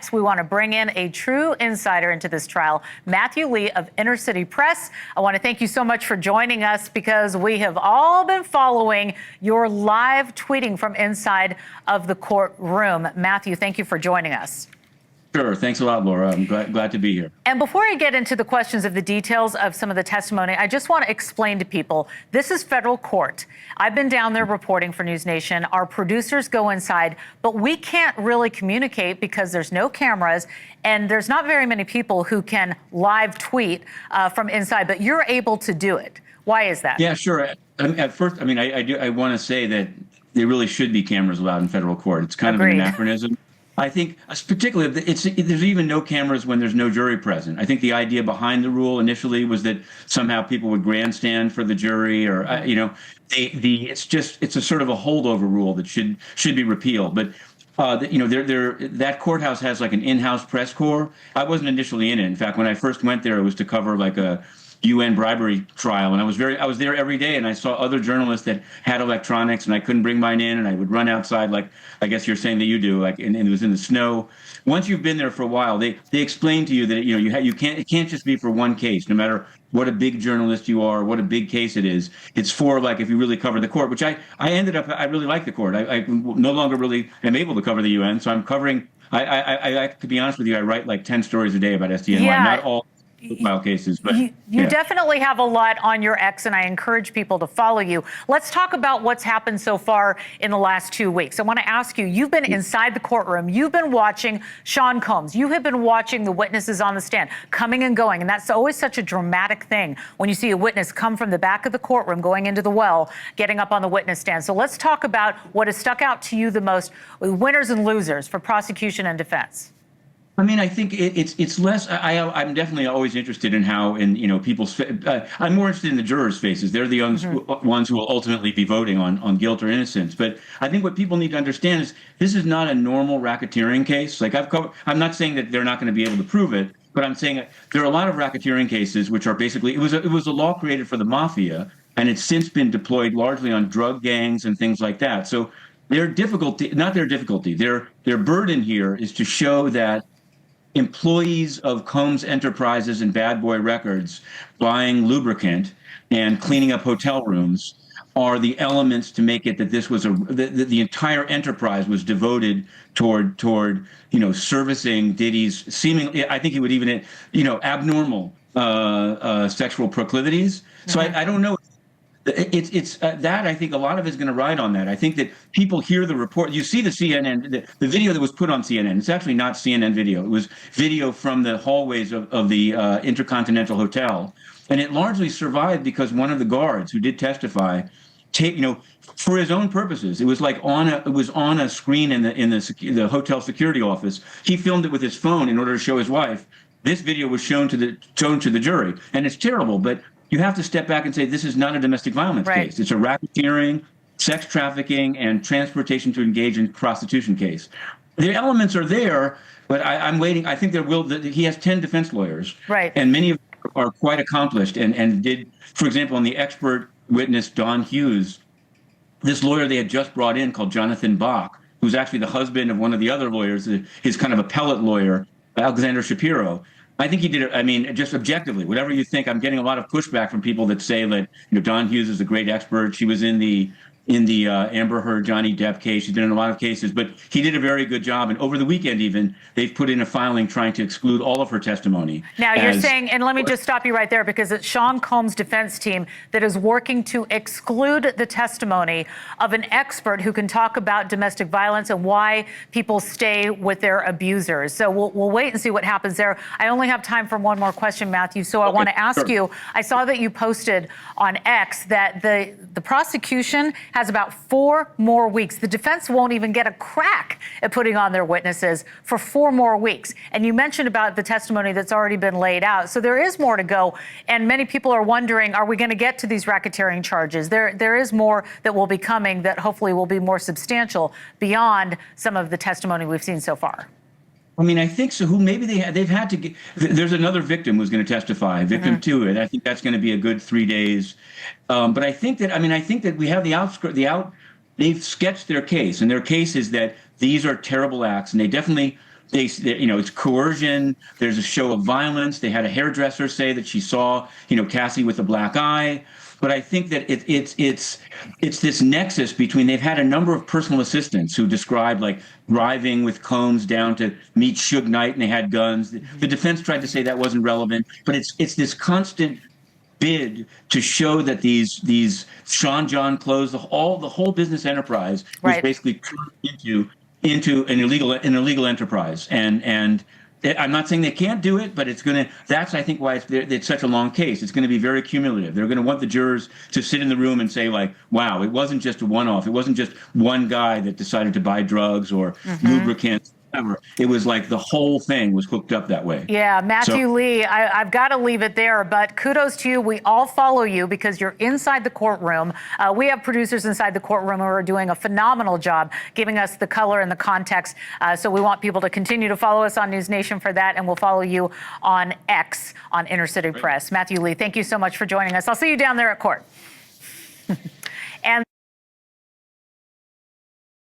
X. We want to bring in a true insider into this trial, Matthew Lee of Inner City Press. I want to thank you so much for joining us because we have all been following your live tweeting from inside of the courtroom. Matthew, thank you for joining us. Sure. Thanks a lot, Laura. I'm glad to be here. And before I get into the questions of the details of some of the testimony, I just want to explain to people, this is federal court. I've been down there reporting for News Nation. Our producers go inside, but we can't really communicate because there's no cameras and there's not very many people who can live tweet from inside, but you're able to do it. Why is that? Yeah, sure. At first, I want to say that there really should be cameras allowed in federal court. It's kind Agreed. of an anachronism. I think, particularly, there's even no cameras when there's no jury present. I think the idea behind the rule initially was that somehow people would grandstand for the jury, or it's a sort of a holdover rule that should be repealed. But that courthouse has like an in-house press corps. I wasn't initially in it. In fact, when I first went there, it was to cover like a UN bribery trial, and I was there every day, and I saw other journalists that had electronics, and I couldn't bring mine in, and I would run outside, like I guess you're saying that you do, like, and it was in the snow. Once you've been there for a while, they explain to you that it can't just be for one case, no matter what a big journalist you are, what a big case it is. It's for, like, if you really cover the court, which I really like the court. I no longer really am able to cover the UN, so I'm covering. I to be honest with you, I write like 10 stories a day about SDNY, not all file cases, but you definitely have a lot on your X, and I encourage people to follow you. Let's talk about what's happened so far in the last 2 weeks. I want to ask you, you've been inside the courtroom, you've been watching Sean Combs, you have been watching the witnesses on the stand coming and going, and that's always such a dramatic thing when you see a witness come from the back of the courtroom going into the well, getting up on the witness stand. So let's talk about what has stuck out to you the most, winners and losers for prosecution and defense. I mean, I think it's less. I'm definitely always interested in how, people's. I'm more interested in the jurors' faces. They're the ones who will ultimately be voting on guilt or innocence. But I think what people need to understand is this is not a normal racketeering case. Like I'm not saying that they're not going to be able to prove it, but I'm saying that there are a lot of racketeering cases which are basically it was a law created for the mafia, and it's since been deployed largely on drug gangs and things like that. So their difficulty, their burden here is to show that employees of Combs Enterprises and Bad Boy Records buying lubricant and cleaning up hotel rooms are the elements to make it that this was the entire enterprise was devoted toward servicing Diddy's seemingly, I think he would even abnormal sexual proclivities. So I don't know. It's that I think a lot of it's going to ride on that. I think that people hear the report. You see the CNN, the video that was put on CNN. It's actually not CNN video. It was video from the hallways of the Intercontinental Hotel, and it largely survived because one of the guards who did testify, for his own purposes, it was like on a screen in the hotel security office. He filmed it with his phone in order to show his wife. This video was shown to the jury, and it's terrible, but you have to step back and say this is not a domestic violence case. It's a racketeering, sex trafficking, and transportation to engage in prostitution case. The elements are there, but I'm waiting. I think he has 10 defense lawyers, and many of them are quite accomplished and did, for example, on the expert witness Don Hughes, this lawyer they had just brought in called Jonathan Bach, who's actually the husband of one of the other lawyers, his kind of appellate lawyer, Alexander Shapiro. I think he did it. I mean, just objectively, whatever you think, I'm getting a lot of pushback from people that say that Don Hughes is a great expert. She was in the Amber Heard Johnny Depp case. She's been in a lot of cases, but he did a very good job. And over the weekend, even they've put in a filing trying to exclude all of her testimony. Now you're saying, and let me just stop you right there, because it's Sean Combs' defense team that is working to exclude the testimony of an expert who can talk about domestic violence and why people stay with their abusers. So we'll wait and see what happens there. I only have time for one more question, Matthew. So I want to ask you, I saw that you posted on X that the prosecution has about 4 more weeks. The defense won't even get a crack at putting on their witnesses for 4 more weeks. And you mentioned about the testimony that's already been laid out. So there is more to go. And many people are wondering, are we going to get to these racketeering charges? There is more that will be coming that hopefully will be more substantial beyond some of the testimony we've seen so far. I mean, I think so. Maybe they've had to get. There's another victim who's going to testify, victim 2, and I think that's going to be a good 3 days. But I think that we have they've sketched their case, and their case is that these are terrible acts, and they definitely it's coercion. There's a show of violence. They had a hairdresser say that she saw, Cassie with a black eye. But I think that it's this nexus between, they've had a number of personal assistants who described like driving with combs down to meet Suge Knight and they had guns. The defense tried to say that wasn't relevant, but it's this constant bid to show that these Sean John clothes, the whole business enterprise was Right. basically turned into an illegal enterprise. And I'm not saying they can't do it, but that's, I think, why it's such a long case. It's going to be very cumulative. They're going to want the jurors to sit in the room and say, like, wow, it wasn't just a one-off. It wasn't just one guy that decided to buy drugs or lubricants. Whatever. It was like the whole thing was hooked up that way. Yeah, Matthew Lee, I've got to leave it there, but kudos to you. We all follow you because you're inside the courtroom. We have producers inside the courtroom who are doing a phenomenal job giving us the color and the context. So we want people to continue to follow us on News Nation for that, and we'll follow you on X, on Inner City Press. Matthew Lee, thank you so much for joining us. I'll see you down there at court. And